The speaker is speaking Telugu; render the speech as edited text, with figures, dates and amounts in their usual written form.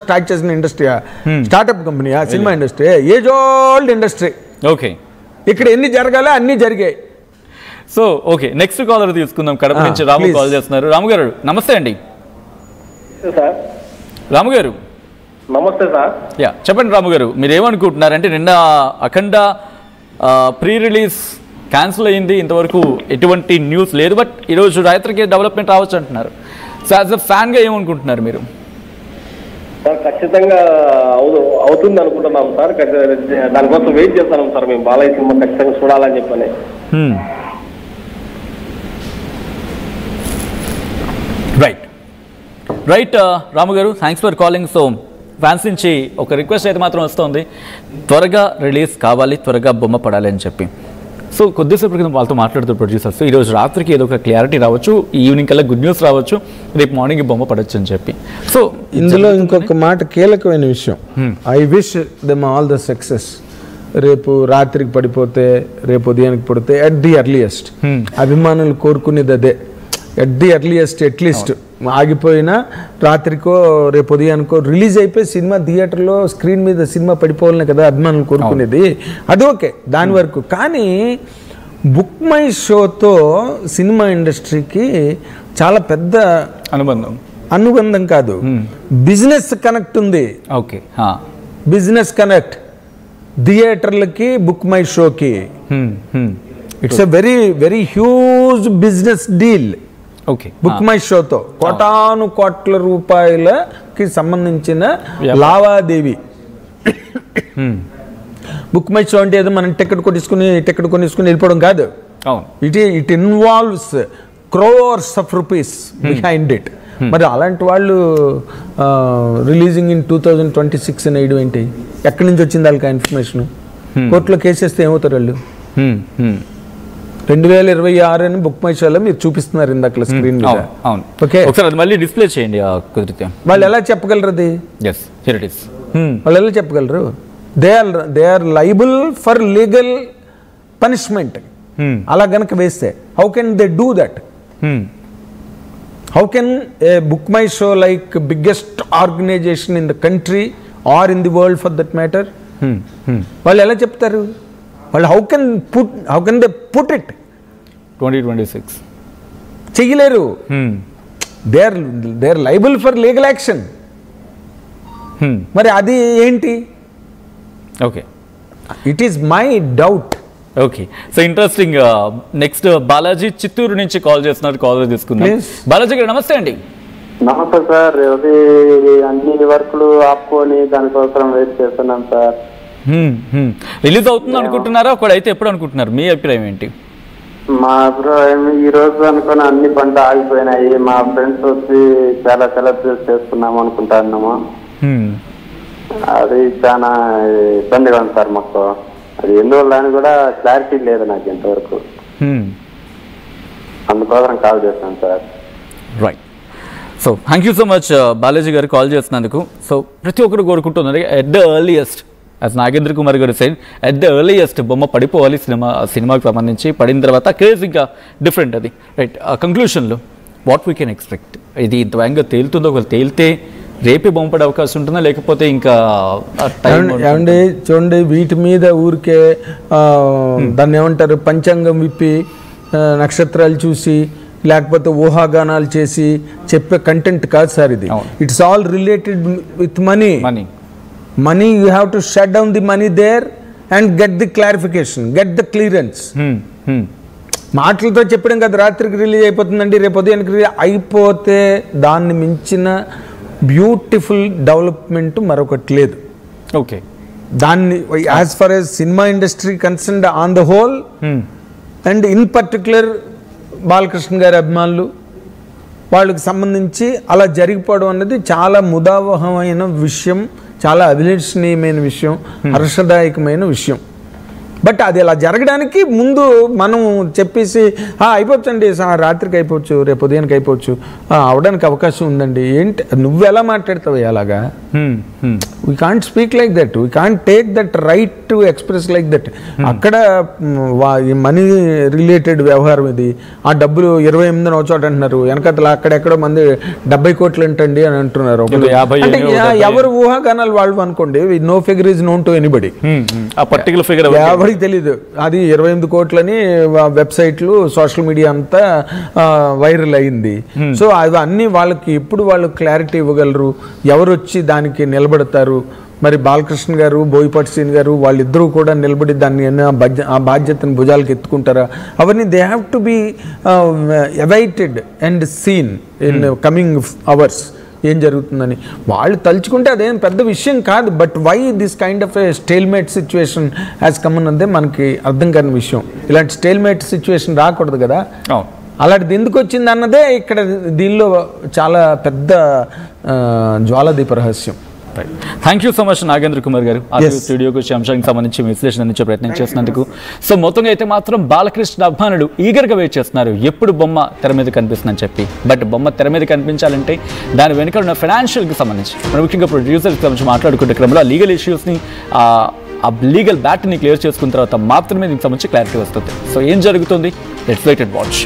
స్టార్ట్ చేసిన industry, startup company, cinema industry age old industry. Okay, ఇక్కడ ఎన్ని జరగాలో అన్నీ జరిగాయి. సో ఓకే, నెక్స్ట్ కాలర్ తీసుకుందాం. కడప నుంచి రాము కాల్ చేస్తున్నారు. రాము గారు నమస్తే అండి. సార్ రాము గారు నమస్తే సార్. యా చెప్పండి రాము గారు, మీరు ఏమనుకుంటున్నారంటే నిన్న అఖండ ప్రీ రిలీజ్ క్యాన్సిల్ అయ్యింది, ఇంతవరకు ఎటువంటి న్యూస్ లేదు, బట్ ఈరోజు రాత్రికి డెవలప్మెంట్ రావచ్చు అంటున్నారు. సో యాజ్ అ ఫ్యాన్గా ఏమనుకుంటున్నారు మీరు? సార్ ఖచ్చితంగా అవుతుంది అనుకుంటున్నాం సార్. దానికోసం వెయిట్ చేస్తున్నాం సార్ మేము. బాలయ్య సినిమా ఖచ్చితంగా చూడాలని చెప్పని. రైట్ రాము గారు, thanks for calling. So fans నుంచి ఒక రిక్వెస్ట్ అయితే మాత్రం వస్తుంది, త్వరగా రిలీజ్ కావాలి, త్వరగా బొమ్మ పడాలి అని చెప్పి. సో కొద్దిసేపు క్రితం వాళ్ళతో మాట్లాడుతూ ప్రొడ్యూసర్స్ ఈరోజు రాత్రికి ఏదో ఒక క్లారిటీ రావచ్చు, ఈవినింగ్ కల్లా గుడ్ న్యూస్ రావచ్చు, రేపు మార్నింగ్ బొమ్మ పడవచ్చు అని చెప్పి. సో ఇందులో ఇంకొక మాట కీలకమైన విషయం, I wish them all the success. రేపు రాత్రికి పడిపోతే రేపు ఉదయానికి పడితే అట్ ది ఎర్లియస్ట్, అభిమానులు కోరుకునేది అదే. ఎట్ ది ఎర్లియస్ట్ అట్లీస్ట్ ఆగిపోయినా రాత్రికో రేపు ఉదయానికో రిలీజ్ అయిపోయి సినిమా థియేటర్లో స్క్రీన్ మీద సినిమా పడిపోవాలనే కదా అభిమానులు కోరుకునేది. అది ఓకే, దాని వరకు. కానీ బుక్ మై షోతో సినిమా ఇండస్ట్రీకి చాలా పెద్ద అనుబంధం కాదు, బిజినెస్ కనెక్ట్ ఉంది. ఓకే, బిజినెస్ కనెక్ట్ థియేటర్లకి బుక్ మై షోకి. It's a very very huge business deal. Okay, book my షోతో కోటాను కోట్ల రూపాయలకి సంబంధించిన లావాదేవీ. బుక్ మై షో అంటే ఏదో మనం టికెట్ కొనేసుకుని వెళ్ళిపోవడం కాదు. It involves crores of rupees behind it. మరి అలాంటి వాళ్ళు రిలీజింగ్ ఇన్ 2026 అని వేయడం ఏంటి? ఎక్కడి నుంచి వచ్చింది వాళ్ళకి ఇన్ఫర్మేషన్? కోర్టులో కేసేస్తే ఏమవుతారు వాళ్ళు? 2026 అని బుక్ మై షోలో మీరు చూపిస్తున్నారు ఇందాక స్క్రీన్ మీద. ఓకే, ఒకసారి అది మళ్ళీ డిస్ప్లే చేయండి కుదిరితే. వాళ్ళు ఎలా చెప్పగలరు అది? వాళ్ళు ఎలా చెప్పగలరు? They are liable for legal punishment. అలా గనక వేస్తే how can they do that? How can a BookMyShow like biggest organisation in the country or in the world for that matter, వాళ్ళు ఎలా చెప్తారు? వాళ్ళు how can they put it? 2026 చెయ్యలేరు. They are liable for legal action. మరి అది ఏంటి? Okay, it is my doubt. Okay, so interesting. Next Balaji Chittoor నుంచి కాల్ చేస్తున్నారు, కాల్ తీసుకుందాం. బాలాజీ గారు నమస్తే అండి. నమస్తే సార్. అన్ని వర్క్లు ఆపుకొని దానికోసం వెయిట్ చేస్తున్నాం సార్. రిలీజ్ అవుతుంది అనుకుంటున్నారా? ఒకడైతే ఎప్పుడు అనుకుంటున్నారు? మీ అభిప్రాయం ఏంటి? మా అభిప్రాయం ఈ రోజు అనుకుని అన్ని పనులు ఆగిపోయినాయి. మా ఫ్రెండ్స్ వచ్చి చాలా సెలబ్రేట్ చేసుకున్నాము అనుకుంటున్నాము. అది చాలా ఇబ్బందిగా ఉంది సార్ మాకు. అది ఎందువల్ల అని కూడా క్లారిటీ లేదు నాకు ఇంతవరకు. అందుకోసం కాల్ చేస్తాను sir. Right, so thank you so much Balaji గారు కాల్ చేసినందుకు. సో ప్రతి ఒక్కరు కోరుకుంటున్నారు at the earliest, as Nagendra Kumar గారు సైడ్, ఎట్ ద ఎర్లియస్ట్ బొమ్మ పడిపోవాలి సినిమాకి సంబంధించి. పడిన తర్వాత క్రేజ్ ఇంకా డిఫరెంట్ అది. రైట్, కంక్లూషన్లో వాట్ వీ కెన్ ఎక్స్పెక్ట్? ఇది ఇంత వేగంగా తేలుతుందో, ఒకవేళ తేలితే రేపే బొమ్మ పడే అవకాశం ఉంటుందా, లేకపోతే ఇంకా ఏమండి? చూడండి, వీటి మీద ఊరికే దాన్ని ఏమంటారు, పంచాంగం విప్పి నక్షత్రాలు చూసి లేకపోతే ఊహాగానాలు చేసి చెప్పే కంటెంట్ కాదు సార్ ఇది. It's all related with money. You have to shut down the money there and get the clarification, get the clearance. మాటలతో చెప్పడం కదా రాత్రికి రిలీజ్ అయిపోతుందండి, రేపు ఉదయానికి అయిపోతే దాన్ని మించిన బ్యూటిఫుల్ డెవలప్మెంట్ మరొకటి లేదు. ఓకే, దాన్ని as for as cinema industry concerned on the whole and in particular Balakrishna గారి అభిమానులు వాళ్ళకి సంబంధించి అలా జరిగిపోవడం అనేది చాలా ముదావహమైన విషయం, చాలా అభిలషణీయమైన విషయం, హర్షదాయకమైన విషయం. బట్ అది ఇలా జరగడానికి ముందు మనం చెప్పేసి అయిపోవచ్చండి రాత్రికి అయిపోవచ్చు, రేపు ఉదయానికి అయిపోవచ్చు, అవడానికి అవకాశం ఉందండి, ఏంటి నువ్వు ఎలా మాట్లాడతావు అలాగా? We can't speak like that, we can't take that right to express like that. అక్కడ మనీ రిలేటెడ్ వ్యవహారం ఇది. ఆ డబ్బులు 28 చోట అంటున్నారు, వెనకతల అక్కడెక్కడో మంది 70 కోట్లు ఏంటండి అని అంటున్నారు. అంటే ఎవరు ఊహాగానాలు వాళ్ళు అనుకోండి. No figure is known to anybody, ఎవరికి తెలీదు. అది 28 కోట్లని వెబ్సైట్లు సోషల్ మీడియా అంతా వైరల్ అయింది. సో అవి అన్ని వాళ్ళకి ఎప్పుడు వాళ్ళు క్లారిటీ ఇవ్వగలరు, ఎవరు వచ్చి దానికి నిలబడతారు? మరి బాలకృష్ణ గారు, బోయపాటి శ్రీని గారు వాళ్ళిద్దరూ కూడా నిలబడి దాన్ని ఆ బాధ్యతను భుజాలకు ఎత్తుకుంటారా? అవన్నీ they have to be awaited and seen in coming hours ఏం జరుగుతుందని. వాళ్ళు తలుచుకుంటే అదేం పెద్ద విషయం కాదు. But why this kind of a stalemate situation has come అన్నదే మనకి అర్థం కాని విషయం. ఇలాంటి స్టేల్మేట్ సిచ్యువేషన్ రాకూడదు కదా. అలాంటిది ఎందుకు వచ్చింది అన్నదే ఇక్కడ దీనిలో చాలా పెద్ద జ్వాలదీప రహస్యం. Thank you so much Nagendra Kumar గారు స్టూడియోకి వచ్చే అంశానికి సంబంధించి విశ్లేషణ అందించే ప్రయత్నం చేసినందుకు. సో మొత్తంగా అయితే మాత్రం బాలకృష్ణ అభిమానులు ఈగర్గా వెయిట్ చేస్తున్నారు ఎప్పుడు బొమ్మ తెర మీద కనిపిస్తుందని చెప్పి. బట్ బొమ్మ తెర మీద కనిపించాలంటే దాని వెనుక ఉన్న ఫైనాన్షియల్కి సంబంధించి మనం ముఖ్యంగా ప్రొడ్యూసర్కి సంబంధించి మాట్లాడుకుంటే క్రమంలో లీగల్ ఇష్యూస్ని ఆ లీగల్ బ్యాట్ని క్లియర్ చేసుకున్న తర్వాత మాత్రమే దీనికి సంబంధించి క్లారిటీ వస్తుంది. సో ఏం జరుగుతుంది? Let's wait and watch.